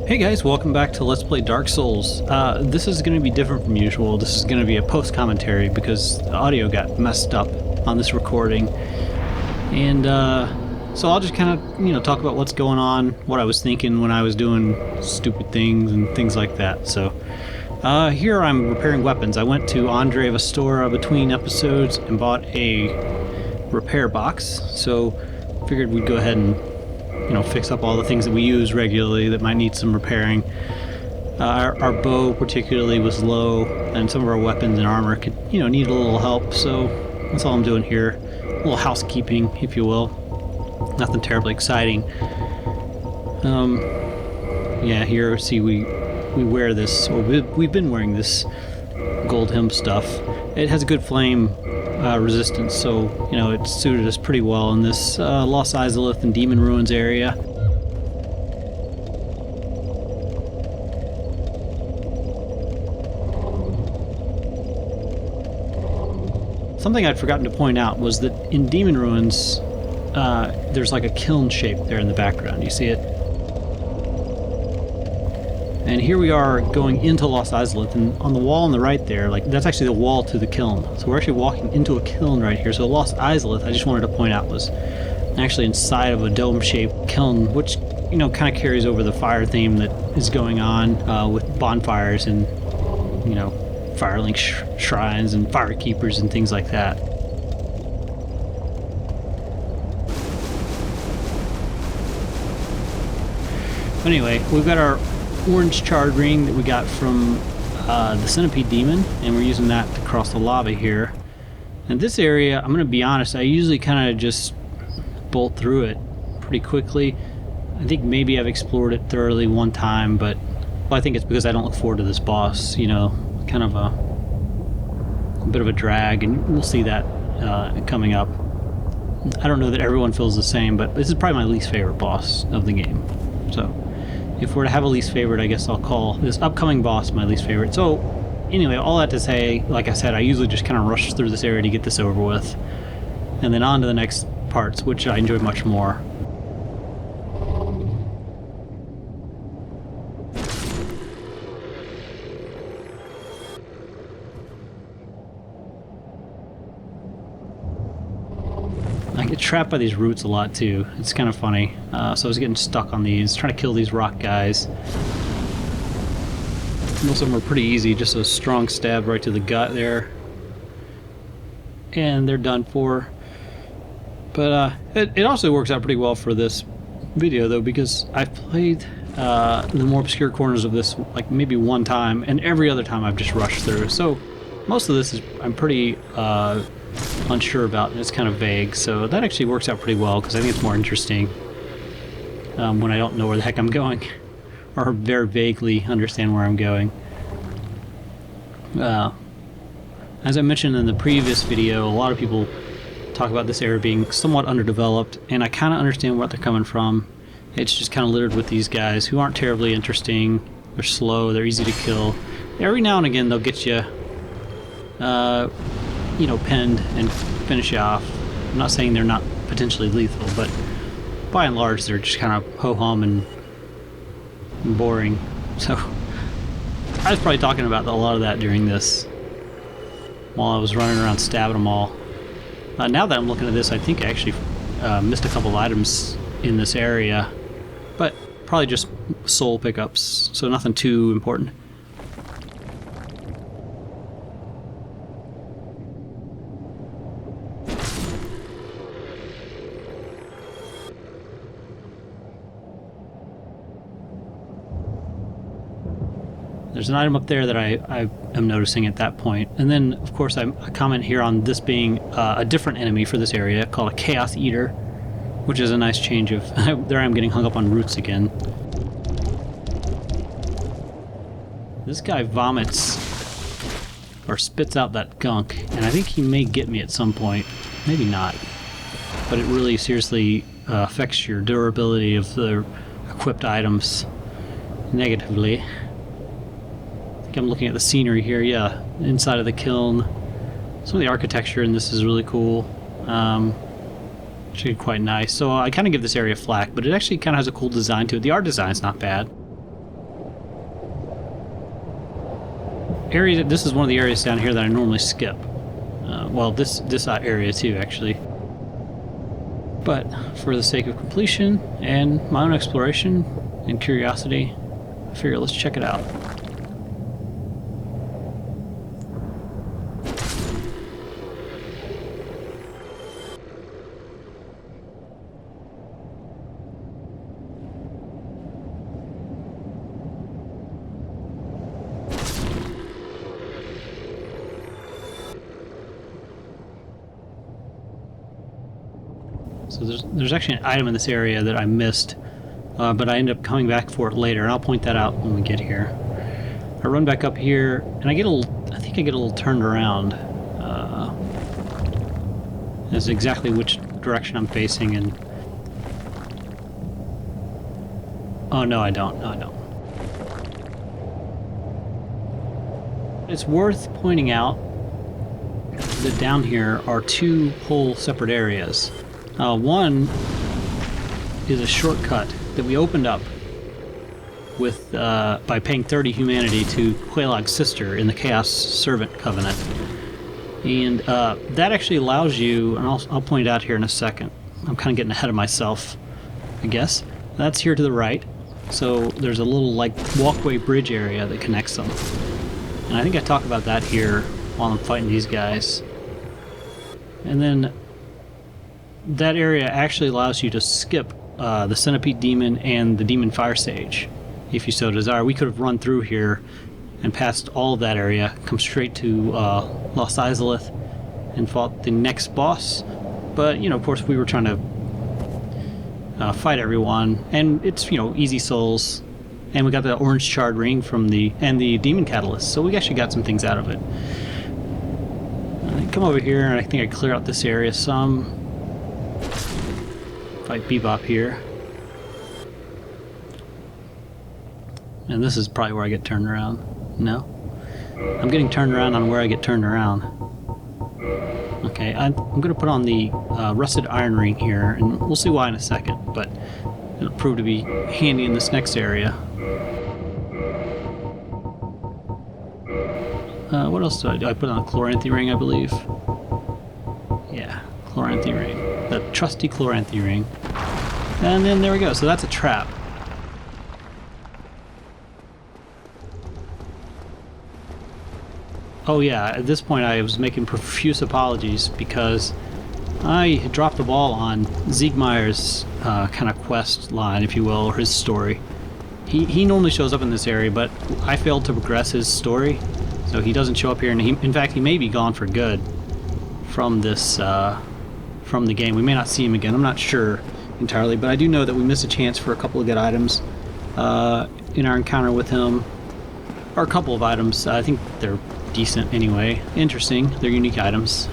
Hey guys, welcome back to Let's Play Dark Souls. This is going to be different from usual. This is going to be a post-commentary because the audio got messed up on this recording. And so I'll just kind of, talk about what's going on, what I was thinking when I was doing stupid things and things like that. So here I'm repairing weapons. I went to Andre Vastora between episodes and bought a repair box. So figured we'd go ahead and fix up all the things that we use regularly that might need some repairing. Our bow particularly was low, and some of our weapons and armor could, need a little help, so that's all I'm doing here. A little housekeeping, if you will. Nothing terribly exciting. Yeah, here, see, we wear this, or we've been wearing this gold hemp stuff. It has a good flame resistance, so it suited us pretty well in this Lost Izalith and Demon Ruins area. Something I'd forgotten to point out was that in Demon Ruins there's like a kiln shape there in the background. You see it? And here we are going into Lost Izalith, and on the wall on the right there, that's actually the wall to the kiln. So we're actually walking into a kiln right here. So Lost Izalith, I just wanted to point out, was actually inside of a dome-shaped kiln, which, kind of carries over the fire theme that is going on with bonfires and, firelink shrines and fire keepers and things like that. Anyway, we've got our orange charred ring that we got from the centipede demon, and we're using that to cross the lava here. And this area, I'm going to be honest, I usually kind of just bolt through it pretty quickly. I think maybe I've explored it thoroughly one time, but I think it's because I don't look forward to this boss, kind of a bit of a drag, and we'll see that coming up. I don't know that everyone feels the same, but this is probably my least favorite boss of the game. So if we're to have a least favorite, I guess I'll call this upcoming boss my least favorite. So anyway, all that to say, like I said, I usually just kind of rush through this area to get this over with, and then on to the next parts, which I enjoy much more. I get trapped by these roots a lot too. It's kind of funny. So I was getting stuck on these, trying to kill these rock guys. Most of them are pretty easy, just a strong stab right to the gut there. And they're done for. But it also works out pretty well for this video though, because I've played the more obscure corners of this like maybe one time, and every other time I've just rushed through. So most of this is I'm pretty unsure about, and it's kind of vague, so that actually works out pretty well because I think it's more interesting when I don't know where the heck I'm going or very vaguely understand where I'm going. As I mentioned in the previous video, a lot of people talk about this area being somewhat underdeveloped, and I kind of understand where they're coming from. It's just kind of littered with these guys who aren't terribly interesting. They're slow, they're easy to kill. Every now and again they'll get you penned and finish you off. I'm not saying they're not potentially lethal, but by and large they're just kind of ho-hum and boring. So I was probably talking about a lot of that during this while I was running around stabbing them all. Now that I'm looking at this, I think I actually missed a couple items in this area, but probably just soul pickups, so nothing too important. There's an item up there that I am noticing at that point. And then, of course, I comment here on this being a different enemy for this area called a Chaos Eater, which is a nice change of... there I am getting hung up on roots again. This guy vomits or spits out that gunk, and I think he may get me at some point. Maybe not. But it really seriously affects your durability of the equipped items negatively. I'm looking at the scenery here, yeah, inside of the kiln. Some of the architecture in this is really cool. Actually quite nice. So I kind of give this area flack, but it actually kind of has a cool design to it. The art design's not bad. area. This is one of the areas down here that I normally skip. Well, this area too, actually. But for the sake of completion and my own exploration and curiosity, I figure let's check it out. So there's actually an item in this area that I missed, but I end up coming back for it later, and I'll point that out when we get here. I run back up here, and I think I get a little turned around. That's exactly which direction I'm facing, and... Oh, no, I don't. No, I don't. It's worth pointing out that down here are two whole separate areas. One is a shortcut that we opened up with by paying 30 humanity to Quelaag's sister in the Chaos Servant Covenant. And that actually allows you, and I'll point it out here in a second. I'm kind of getting ahead of myself, I guess. That's here to the right. So there's a little like walkway bridge area that connects them. And I think I talk about that here while I'm fighting these guys. And then that area actually allows you to skip the Centipede Demon and the Demon Fire Sage, if you so desire. We could have run through here and passed all of that area, come straight to Lost Izalith, and fought the next boss. But, you know, of course, we were trying to fight everyone, and it's, you know, easy souls. And we got the orange charred ring from the demon catalyst, so we actually got some things out of it. Come over here, and I think I clear out this area some. Fight Bebop here. And this is probably where I get turned around. No? I'm getting turned around on where I get turned around. Okay, I'm going to put on the rusted iron ring here, and we'll see why in a second, but it'll prove to be handy in this next area. What else do I do? I put on a Chlorine Theory ring, I believe. Yeah, Chlorine Theory ring. The trusty Chlorine Theory ring. And then there we go. So that's a trap. Oh yeah, at this point I was making profuse apologies because I had dropped the ball on Siegmeyer's kind of quest line, if you will, or his story. He normally shows up in this area, but I failed to progress his story. So he doesn't show up here, and in fact, he may be gone for good from this, from the game. We may not see him again. I'm not sure entirely, but I do know that we missed a chance for a couple of good items in our encounter with him, or a couple of items. I think they're decent anyway. Interesting. They're unique items.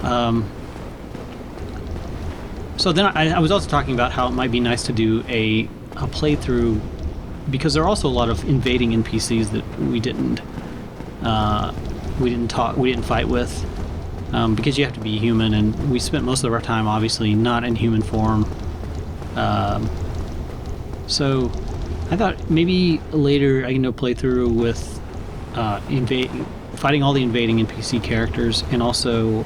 So then I was also talking about how it might be nice to do a playthrough, because there are also a lot of invading NPCs that we didn't fight with, because you have to be human, and we spent most of our time obviously not in human form. So I thought maybe later I can do a playthrough with fighting all the invading NPC characters, and also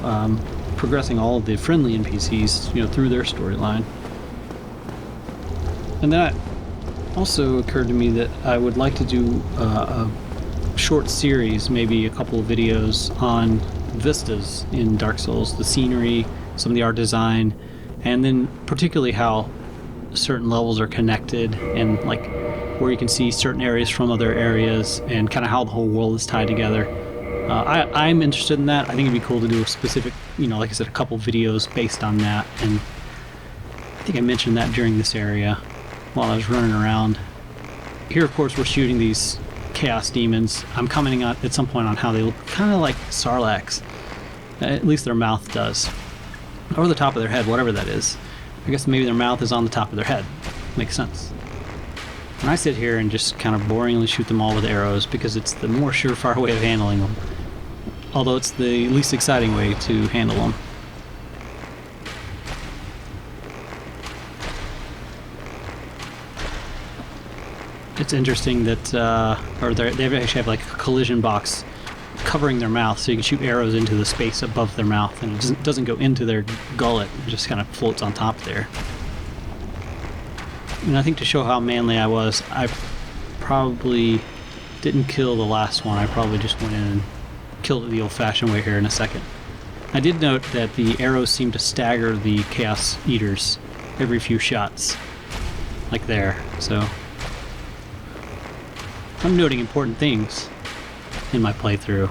progressing all of the friendly NPCs, you know, through their storyline. And that also occurred to me that I would like to do a short series, maybe a couple of videos on vistas in Dark Souls, the scenery, some of the art design, and then particularly how certain levels are connected, and like where you can see certain areas from other areas, and kind of how the whole world is tied together. I'm interested in that. I think it'd be cool to do a specific, you know, like I said, a couple videos based on that, and I think I mentioned that during this area while I was running around. Here, of course, we're shooting these chaos demons. I'm commenting on at some point on how they look kind of like Sarlaccs. At least their mouth does. Or the top of their head, whatever that is. I guess maybe their mouth is on the top of their head. Makes sense. And I sit here and just kind of boringly shoot them all with arrows because it's the more surefire way of handling them. Although it's the least exciting way to handle them. It's interesting that, they actually have like a collision box covering their mouth, so you can shoot arrows into the space above their mouth, and it doesn't go into their gullet. It just kind of floats on top there. And I think to show how manly I was, I probably didn't kill the last one. I probably just went in and killed it the old-fashioned way here in a second. I did note that the arrows seem to stagger the Chaos Eaters every few shots, like there. So I'm noting important things in my playthrough.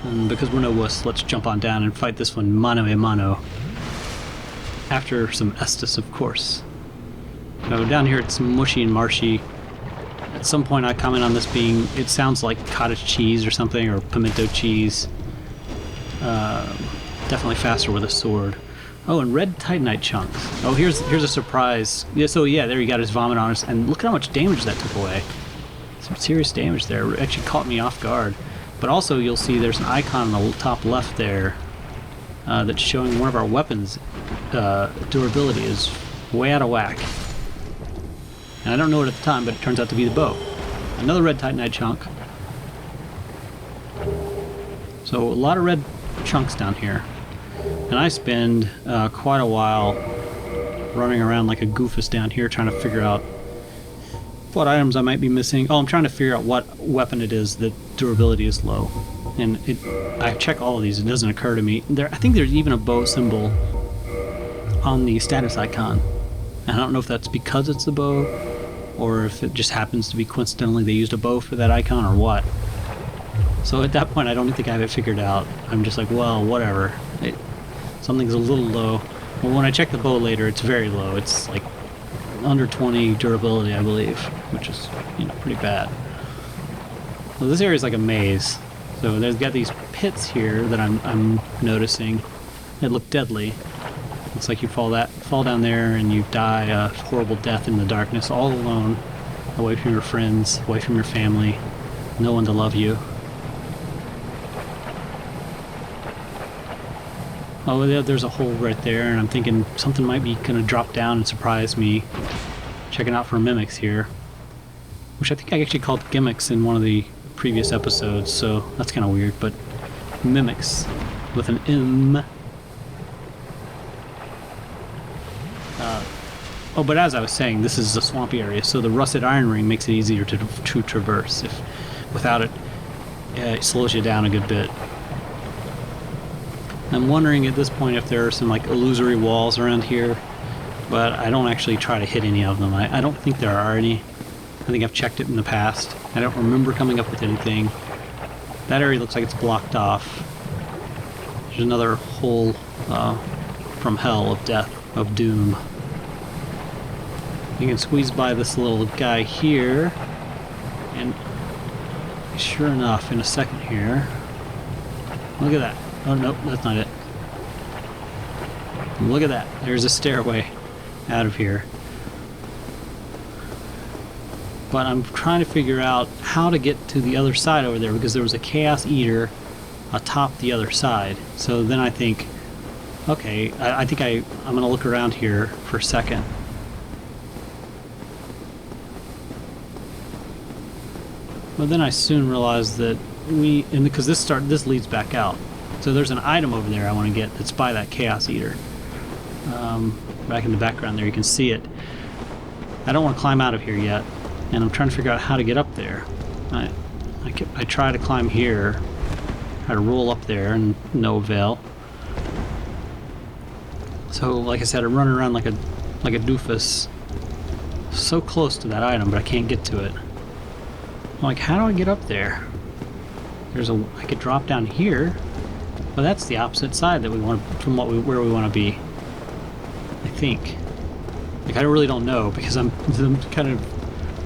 And because we're no wuss, let's jump on down and fight this one mano a mano. After some Estus, of course. So down here it's mushy and marshy. At some point I comment on this being, it sounds like cottage cheese or something, or pimento cheese. Definitely faster with a sword. Oh, and red titanite chunks. Oh, here's a surprise. Yeah, so yeah, there he got his vomit on us, and look at how much damage that took away. Some serious damage there. It actually caught me off guard. But also you'll see there's an icon on the top left there that's showing one of our weapons' durability is way out of whack. And I don't know it at the time, but it turns out to be the bow. Another red titanite chunk. So a lot of red chunks down here. And I spend quite a while running around like a goofus down here trying to figure out what items I might be missing. Oh, I'm trying to figure out what weapon it is that durability is low. And I check all of these, it doesn't occur to me. I think there's even a bow symbol on the status icon. And I don't know if that's because it's the bow, or if it just happens to be coincidentally they used a bow for that icon, or what. So at that point I don't think I have it figured out. I'm just like, well, whatever. Something's a little low. Well, when I check the bow later, it's very low. It's like under 20 durability, I believe, which is, you know, pretty bad. So this area is like a maze. So there's got these pits here that I'm noticing that look deadly. Looks like you fall down there and you die a horrible death in the darkness, all alone, away from your friends, away from your family, no one to love you. Oh, there's a hole right there, and I'm thinking something might be gonna drop down and surprise me. Checking out for mimics here, which I think I actually called gimmicks in one of the previous episodes, so that's kind of weird, but mimics with an M. Oh, but as I was saying, this is a swampy area, so the rusted iron ring makes it easier to traverse. Without it, it slows you down a good bit. I'm wondering at this point if there are some like illusory walls around here, but I don't actually try to hit any of them. I don't think there are any. I think I've checked it in the past. I don't remember coming up with anything. That area looks like it's blocked off. There's another hole from hell, of death, of doom. You can squeeze by this little guy here, and sure enough, in a second here, look at that. Oh, nope, that's not it. Look at that. There's a stairway out of here. But I'm trying to figure out how to get to the other side over there, because there was a Chaos Eater atop the other side. So then I think, okay, I think I'm going to look around here for a second. But then I soon realized that because this leads back out. So there's an item over there I want to get that's by that Chaos Eater. Back in the background there, you can see it. I don't want to climb out of here yet, and I'm trying to figure out how to get up there. I try to climb here, try to roll up there, and no avail. So, like I said, I'm running around like a doofus, so close to that item, but I can't get to it. I'm like, how do I get up there? I could drop down here. Well, that's the opposite side that we want from where we want to be. I think. Like, I really don't know, because I'm kind of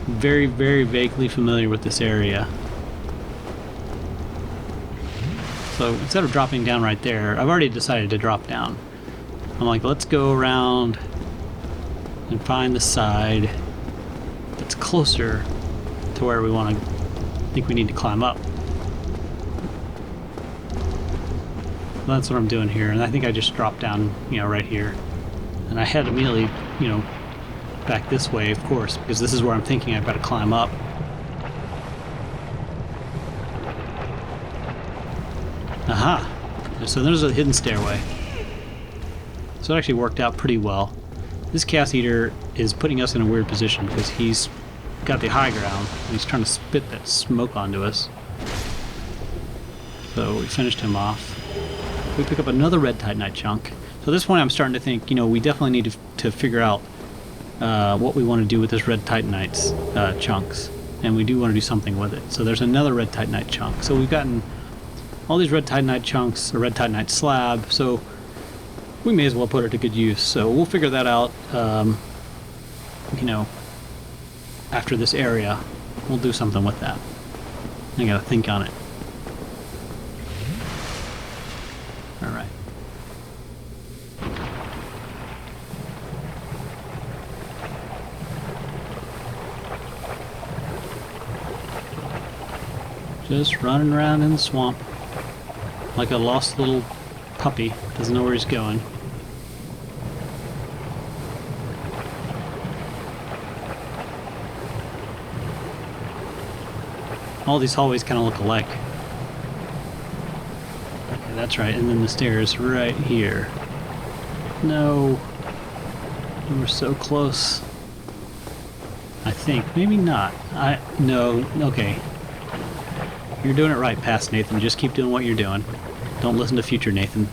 very, very vaguely familiar with this area. So instead of dropping down right there, I've already decided to drop down. I'm like, let's go around and find the side that's closer to where we think we need to climb up. That's what I'm doing here, and I think I just dropped down, right here. And I head immediately, you know, back this way, of course, because this is where I'm thinking I've got to climb up. Aha! So there's a hidden stairway. So it actually worked out pretty well. This Chaos Eater is putting us in a weird position because he's got the high ground and he's trying to spit that smoke onto us. So we finished him off. We pick up another red Titanite chunk. So at this point I'm starting to think, you know, we definitely need to figure out what we want to do with this red Titanite chunks. And we do want to do something with it. So there's another red Titanite chunk. So we've gotten all these red Titanite chunks, a red Titanite slab, so we may as well put it to good use. So we'll figure that out, you know, after this area. We'll do something with that. I gotta think on it. Alright. Just running around in the swamp like a lost little puppy. Doesn't know where he's going. All these hallways kind of look alike. Okay, that's right. And then the stairs right here. No. We were so close. I think. Maybe not. No. Okay. You're doing it right, past Nathan. Just keep doing what you're doing. Don't listen to future Nathan.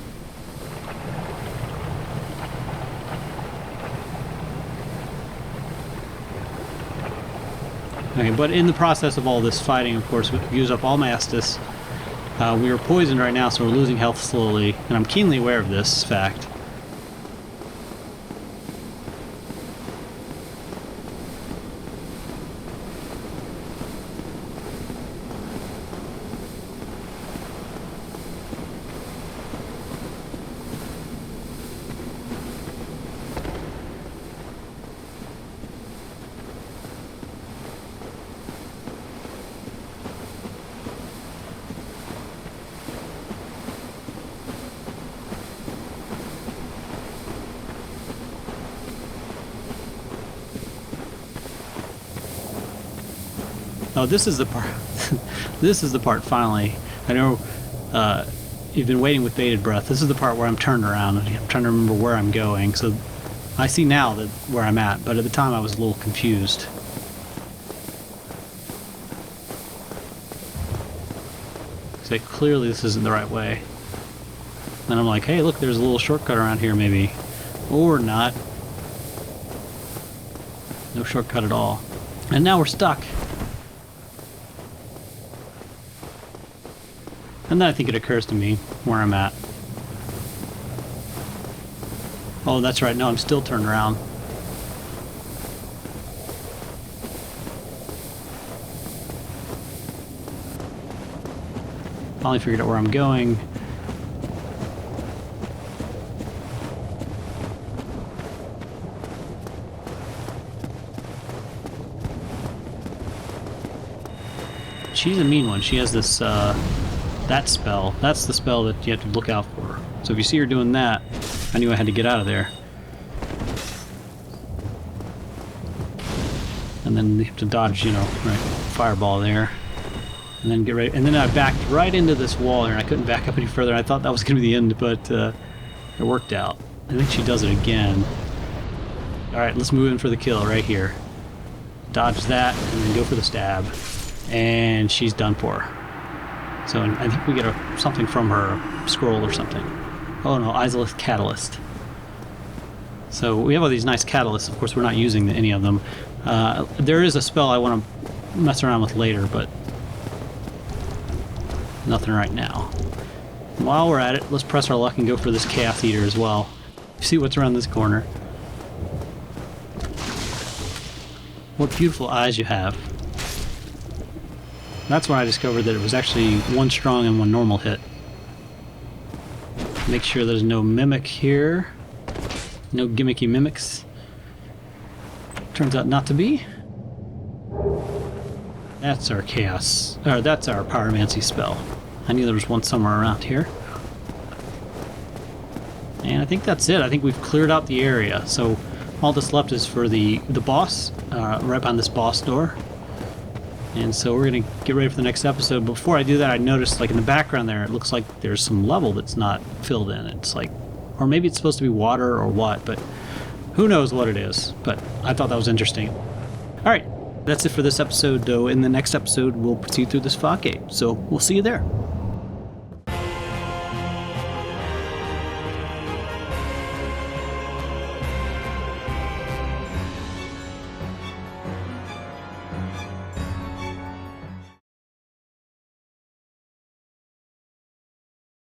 Okay, but in the process of all this fighting, of course, we use up all my Estus. We are poisoned right now, so we're losing health slowly, and I'm keenly aware of this fact. Oh, this is the part. This is the part. Finally, I know you've been waiting with bated breath. This is the part where I'm turned around and I'm trying to remember where I'm going. So I see now that where I'm at, but at the time I was a little confused. So clearly this isn't the right way. And I'm like, hey, look, there's a little shortcut around here, maybe, or not. No shortcut at all. And now we're stuck. And then I think it occurs to me where I'm at. Oh, that's right. No, I'm still turned around. Finally figured out where I'm going. She's a mean one. She has this, that spell. That's the spell that you have to look out for. So if you see her doing that, I knew I had to get out of there. And then you have to dodge, you know, right, fireball there. And then get ready. And then I backed right into this wall here, and I couldn't back up any further. I thought that was going to be the end, but it worked out. I think she does it again. Alright, let's move in for the kill right here. Dodge that, and then go for the stab. And she's done for. So I think we get something from her, a scroll or something. Oh no, Izalith Catalyst. So we have all these nice catalysts. Of course, we're not using any of them. There is a spell I want to mess around with later, but nothing right now. While we're at it, let's press our luck and go for this Chaos Eater as well. See what's around this corner. What beautiful eyes you have. That's when I discovered that it was actually one strong and one normal hit. Make sure there's no mimic here. No gimmicky mimics. Turns out not to be. That's our chaos. Or that's our pyromancy spell. I knew there was one somewhere around here. And I think that's it. I think we've cleared out the area. So all that's left is for the boss, right behind this boss door. And so we're going to get ready for the next episode. Before I do that, I noticed like in the background there, it looks like there's some level that's not filled in. It's like, or maybe it's supposed to be water or what, but who knows what it is. But I thought that was interesting. All right, that's it for this episode, though. In the next episode, we'll proceed through this fog cave. So we'll see you there.